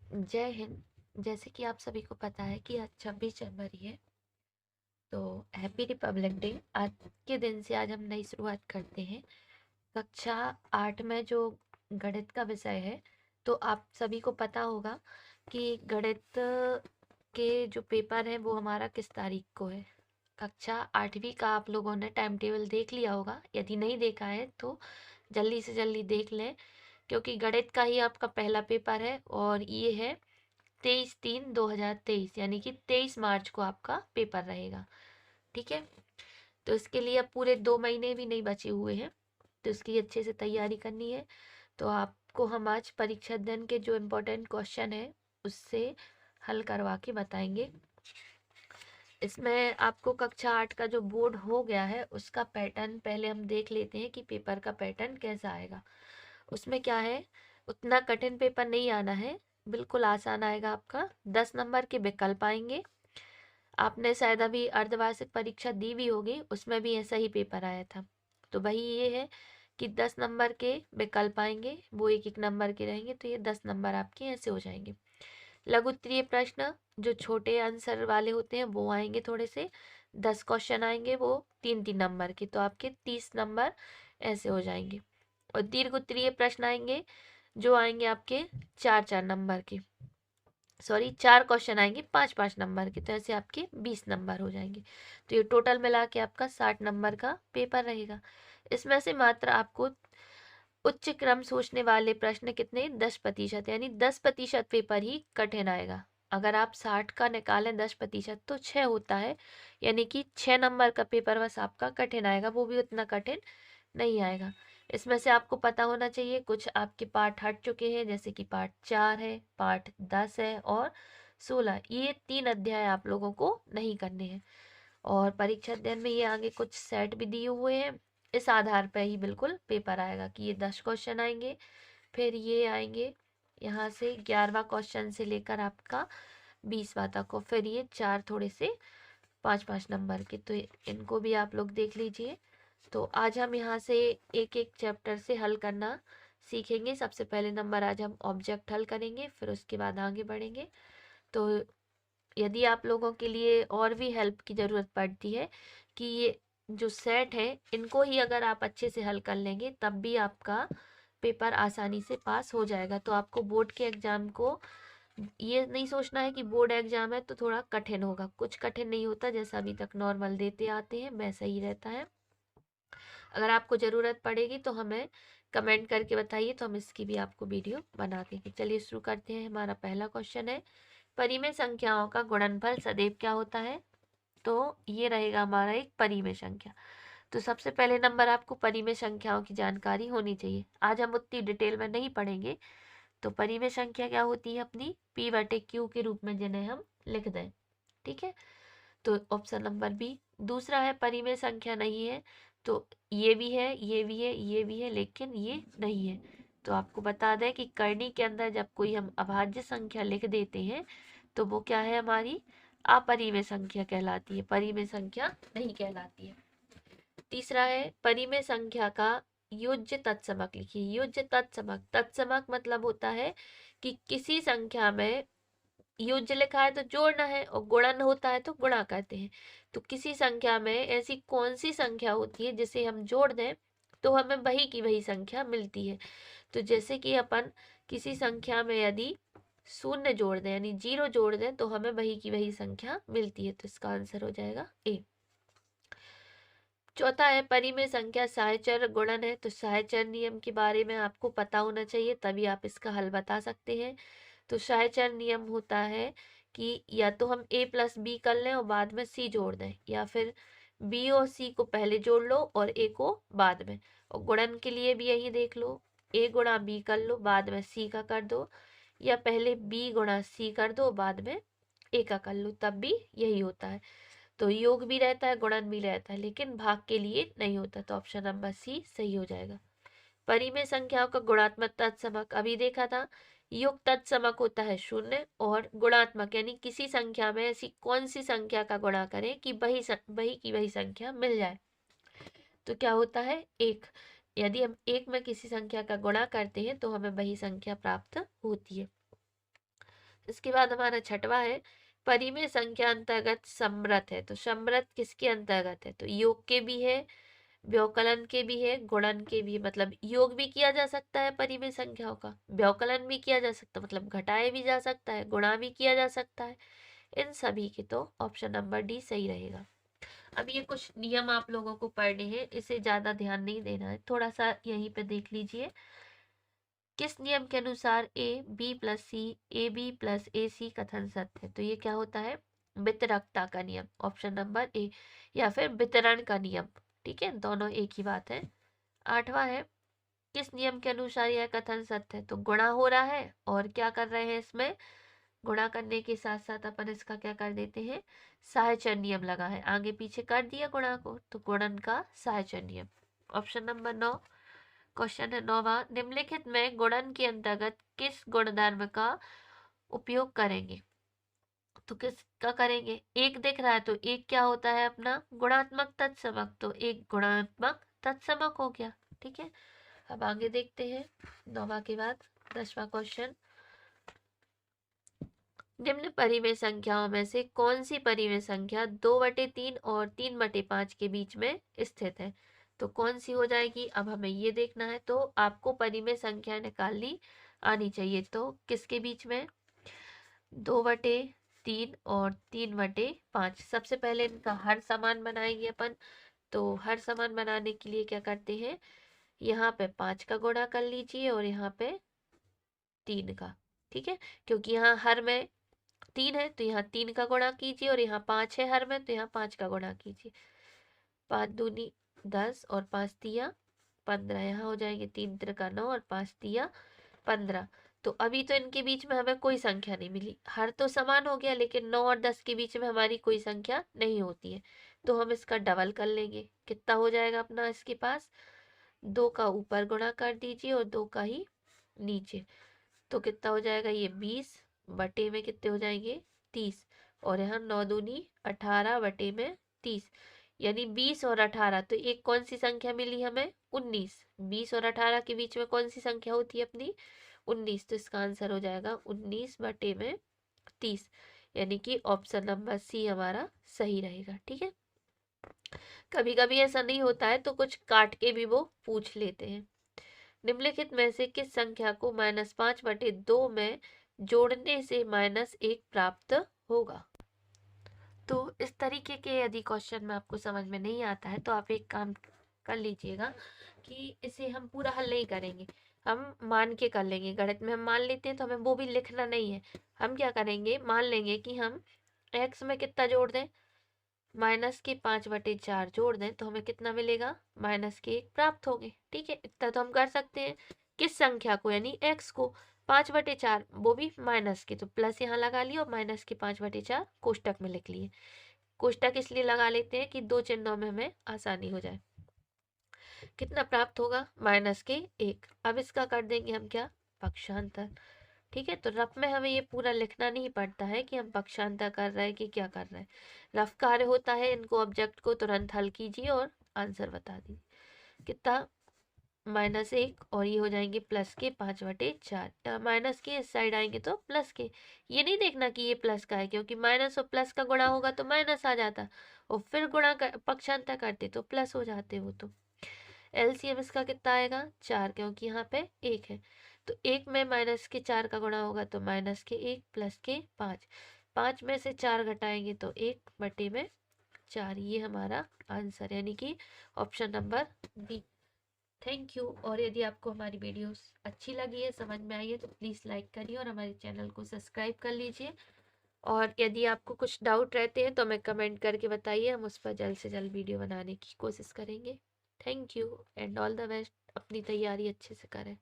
जय हिंद। जैसे कि आप सभी को पता है कि आज 26 जनवरी है, तो हैप्पी रिपब्लिक डे। आज के दिन से आज हम नई शुरुआत करते हैं। कक्षा 8 में जो गणित का विषय है, तो आप सभी को पता होगा कि गणित के जो पेपर है वो हमारा किस तारीख को है। कक्षा 8वीं का आप लोगों ने टाइम टेबल देख लिया होगा, यदि नहीं देखा है तो जल्दी से जल्दी देख लें, क्योंकि गणित का ही आपका पहला पेपर है और ये है 23/3/2023, यानी कि 23 मार्च को आपका पेपर रहेगा। ठीक है, तो इसके लिए अब पूरे 2 महीने भी नहीं बचे हुए हैं, तो इसकी अच्छे से तैयारी करनी है। तो आपको हम आज परीक्षा दिन के जो इम्पोर्टेंट क्वेश्चन है उससे हल करवा के बताएंगे। इसमें आपको कक्षा 8 का जो बोर्ड हो गया है उसका पैटर्न पहले हम देख लेते हैं कि पेपर का पैटर्न कैसा आएगा। उसमें क्या है, उतना कठिन पेपर नहीं आना है, बिल्कुल आसान आएगा। आपका 10 नंबर के विकल्प आएंगे। आपने शायद अभी अर्धवार्षिक परीक्षा दी भी होगी, उसमें भी ऐसा ही पेपर आया था। तो वही ये है कि 10 नंबर के विकल्प आएंगे, वो एक एक नंबर के रहेंगे, तो ये 10 नंबर आपके ऐसे हो जाएंगे। लघु उत्तरीय प्रश्न जो छोटे आंसर वाले होते हैं वो आएंगे थोड़े से, 10 क्वेश्चन आएंगे, वो 3-3 नंबर के, तो आपके 30 नंबर ऐसे हो जाएंगे। और दीर्घ उत्तरीय प्रश्न आएंगे जो आएंगे आपके 4-4 नंबर के, सॉरी 4 क्वेश्चन आएंगे 5-5 नंबर के, तो ऐसे आपके 20 नंबर हो जाएंगे। तो ये टोटल मिला के आपका 60 नंबर का पेपर रहेगा। इसमें से मात्र आपको उच्च क्रम सोचने वाले प्रश्न कितने, 10%, यानी 10% पेपर ही कठिन आएगा। अगर आप 60 का निकालें 10% तो 6 होता है, यानी कि 6 नंबर का पेपर बस आपका कठिन आएगा, वो भी उतना कठिन नहीं आएगा। इसमें से आपको पता होना चाहिए कुछ आपके पार्ट हट चुके हैं, जैसे कि पार्ट 4 है, पार्ट 10 है और 16, ये 3 अध्याय आप लोगों को नहीं करने हैं। और परीक्षा अध्ययन में ये आगे कुछ सेट भी दिए हुए हैं, इस आधार पर ही बिल्कुल पेपर आएगा कि ये 10 क्वेश्चन आएंगे, फिर ये आएंगे यहाँ से 11वां क्वेश्चन से लेकर आपका 20वां तक, और फिर ये 4 थोड़े से 5-5 नंबर के, तो इनको भी आप लोग देख लीजिए। तो आज हम यहाँ से एक एक चैप्टर से हल करना सीखेंगे। सबसे पहले नंबर आज हम ऑब्जेक्ट हल करेंगे, फिर उसके बाद आगे बढ़ेंगे। तो यदि आप लोगों के लिए और भी हेल्प की ज़रूरत पड़ती है कि ये जो सेट है इनको ही अगर आप अच्छे से हल कर लेंगे तब भी आपका पेपर आसानी से पास हो जाएगा। तो आपको बोर्ड के एग्ज़ाम को ये नहीं सोचना है कि बोर्ड एग्ज़ाम है तो थोड़ा कठिन होगा, कुछ कठिन नहीं होता, जैसा अभी तक नॉर्मल देते आते हैं वैसा ही रहता है। अगर आपको ज़रूरत पड़ेगी तो हमें कमेंट करके बताइए, तो हम इसकी भी आपको वीडियो बना देंगे। चलिए शुरू करते हैं। हमारा पहला क्वेश्चन है, परिमेय संख्याओं का गुणनफल सदैव क्या होता है। तो ये रहेगा हमारा एक परिमेय संख्या। तो सबसे पहले नंबर आपको परिमेय संख्याओं की जानकारी होनी चाहिए। आज हम उतनी डिटेल में नहीं पढ़ेंगे। तो परिमेय संख्या क्या होती है अपनी, P/Q के रूप में जिन्हें हम लिख दें। ठीक है, तो ऑप्शन नंबर बी। दूसरा है परिमेय संख्या नहीं है, तो ये भी है, ये भी है, ये भी है, लेकिन ये नहीं है। तो आपको बता दें कि करनी के अंदर जब कोई हम अभाज्य संख्या लिख देते हैं तो वो क्या है, हमारी अपरिमेय संख्या कहलाती है, परिमेय संख्या नहीं कहलाती है। तीसरा है परिमेय संख्या का योज्य तत्समक लिखिए। योज्य तत्समक, तत्समक मतलब होता है कि किसी संख्या में योज्य लिखा है तो जोड़ना है और गुणन होता है तो गुणा करते हैं। तो किसी संख्या में ऐसी कौन सी संख्या होती है जिसे हम जोड़ दें तो हमें वही की वही संख्या मिलती है। तो जैसे कि अपन किसी संख्या में यदि 0 जोड़ दें यानी 0 जोड़ दें तो हमें वही की वही संख्या मिलती है, तो इसका आंसर हो जाएगा ए। चौथा है परिमेय संख्या सहचर गुणन है। तो सहचर नियम के बारे में आपको पता होना चाहिए, तभी आप इसका हल बता सकते हैं। तो सहचर नियम होता है कि या तो हम a+b कर लें और बाद में c जोड़ दें, या फिर b और c को पहले जोड़ लो और a को बाद में। और गुणन के लिए भी यही देख लो, a गुणा b कर लो बाद में c का कर दो, या पहले b गुणा c कर दो बाद में a का कर लो, तब भी यही होता है। तो योग भी रहता है गुणन भी रहता है, लेकिन भाग के लिए नहीं होता। तो ऑप्शन नंबर सी सही हो जाएगा। परिमेय संख्याओं का गुणात्मक तत्समक अभी देखा था, युग तत्समक होता है 0, और गुणात्मक यानी किसी संख्या में ऐसी कौन सी संख्या का गुणा करें कि वही की वही संख्या मिल जाए। तो क्या होता है, 1। यदि हम 1 में किसी संख्या का गुणा करते हैं तो हमें वही संख्या प्राप्त होती है। इसके बाद हमारा छठवा है परिमेय संख्या अंतर्गत समृत है। तो समृत किसके अंतर्गत है? तो योग के भी है, व्यवकलन के भी है, गुणन के भी, मतलब योग भी किया जा सकता है परिमेय संख्याओं का, व्यवकलन भी किया जा सकता है मतलब घटाया भी जा सकता है, गुणा भी किया जा सकता है, इन सभी के। तो ऑप्शन नंबर डी सही रहेगा। अब ये कुछ नियम आप लोगों को पढ़ने हैं, इसे ज्यादा ध्यान नहीं देना है, थोड़ा सा यहीं पे देख लीजिए। किस नियम के अनुसार A B plus C A B plus A C कथन सत्य है? तो ये क्या होता है? वितरकता का नियम, ऑप्शन नंबर ए, या फिर वितरण का नियम। ठीक है, दोनों एक ही बात है। आठवां है किस नियम के अनुसार यह कथन सत्य है? तो गुणा हो रहा है और क्या कर रहे हैं इसमें, गुणा करने के साथ साथ अपन इसका क्या कर देते हैं, साहचर्य नियम लगा है, आगे पीछे कर दिया गुणा को, तो गुणन का साहचर्य नियम। ऑप्शन नंबर 9, क्वेश्चन है 9वां, निम्नलिखित में गुणन के अंतर्गत किस गुणधर्म का उपयोग करेंगे? तो किसका करेंगे? एक दिख रहा है तो एक क्या होता है अपना गुणात्मक तत्समक, तो एक गुणात्मक तत्समक हो गया। ठीक है, अब आगे देखते हैं 9वां के बाद 10वां क्वेश्चन, निम्न परिमेय संख्याओं में से कौन सी परिमेय संख्या 2/3 और 3/5 के बीच में स्थित है? तो कौन सी हो जाएगी, अब हमें ये देखना है। तो आपको परिमेय संख्या निकालनी आनी चाहिए। तो किसके बीच में? 2/3 और 3/5। सबसे पहले इनका हर समान बनाएंगे अपन। तो हर समान बनाने के लिए क्या करते हैं, यहाँ पे 5 का गुणा कर लीजिए और यहाँ पे 3 का। ठीक है, क्योंकि यहाँ हर में 3 है तो यहाँ 3 का गुणा कीजिए और यहाँ 5 है हर में तो यहाँ 5 का गुणा कीजिए। 5 दूनी 10 और 5 तिया 15, यहाँ हो जाएंगे 3 त्रिका 9 और 5 तिया 15। तो अभी तो इनके बीच में हमें कोई संख्या नहीं मिली, हर तो समान हो गया लेकिन 9 और 10 के बीच में हमारी कोई संख्या नहीं होती है। तो हम इसका डबल कर लेंगे, कितना हो जाएगा अपना इसके पास, 2 का ऊपर गुणा कर दीजिए और 2 का ही नीचे। तो कितना हो जाएगा ये 20 बटे में कितने हो जाएंगे 30, और यहाँ 9 दूनी 18 बटे में 30, यानी 20 और 18। तो एक कौन सी संख्या मिली हमें, 19। 20 और 18 के बीच में कौन सी संख्या होती है अपनी, 19। तो इसका आंसर हो जाएगा 19 बटे में 30, यानी कि ऑप्शन नंबर सी हमारा सही रहेगा। ठीक है, कभी कभी ऐसा नहीं होता है तो कुछ काट के भी वो पूछ लेते हैं। निम्नलिखित में से किस संख्या को -5/2 में जोड़ने से -1 प्राप्त होगा? तो इस तरीके के यदि क्वेश्चन में आपको समझ में नहीं आता है तो आप एक काम कर लीजिएगा कि इसे हम पूरा हल नहीं करेंगे, हम मान के कर लेंगे। गणित में हम मान लेते हैं तो हमें वो भी लिखना नहीं है। हम क्या करेंगे, मान लेंगे कि हम x में कितना जोड़ दें, -5/4 जोड़ दें तो हमें कितना मिलेगा, -1 प्राप्त होंगे। ठीक है, इतना तो हम कर सकते हैं। किस संख्या को, यानी x को, 5/4 वो भी माइनस के, तो प्लस यहाँ लगा लिया और -5/4 कोष्टक में लिख लिए। कोष्टक इसलिए लगा लेते हैं कि दो चिन्हों में हमें आसानी हो जाए। कितना प्राप्त होगा, -1। अब इसका कर देंगे हम क्या, पक्षांतर। ठीक है, तो रफ में हमें ये पूरा लिखना नहीं पड़ता है कि हम पक्षांतर कर रहे हैं कि क्या कर रहे हैं। रफ कार्य होता है, इनको ऑब्जेक्ट को तुरंत हल कीजिए और आंसर बता दीजिए। कितना, -1 और ये हो जाएंगे प्लस के 5/4। माइनस के इस साइड आएंगे तो प्लस के, ये नहीं देखना कि ये प्लस का है, क्योंकि माइनस और प्लस का गुणा होगा तो माइनस आ जाता और फिर गुणा कर पक्षांतर करते तो प्लस हो जाते वो। तो एलसीएम इसका कितना आएगा, 4, क्योंकि यहाँ पे 1 है। तो 1 में -4 का गुणा होगा तो -1 प्लस के 5, 5 में से 4 घटाएंगे तो 1/4। ये हमारा आंसर, यानी कि option number B. Thank you. और यदि आपको हमारी वीडियोस अच्छी लगी है, समझ में आई है, तो प्लीज़ लाइक करिए और हमारे चैनल को सब्सक्राइब कर लीजिए। और यदि आपको कुछ डाउट रहते हैं तो हमें कमेंट करके बताइए, हम उस पर जल्द से जल्द वीडियो बनाने की कोशिश करेंगे। Thank you and all the best. अपनी तैयारी अच्छे से करें।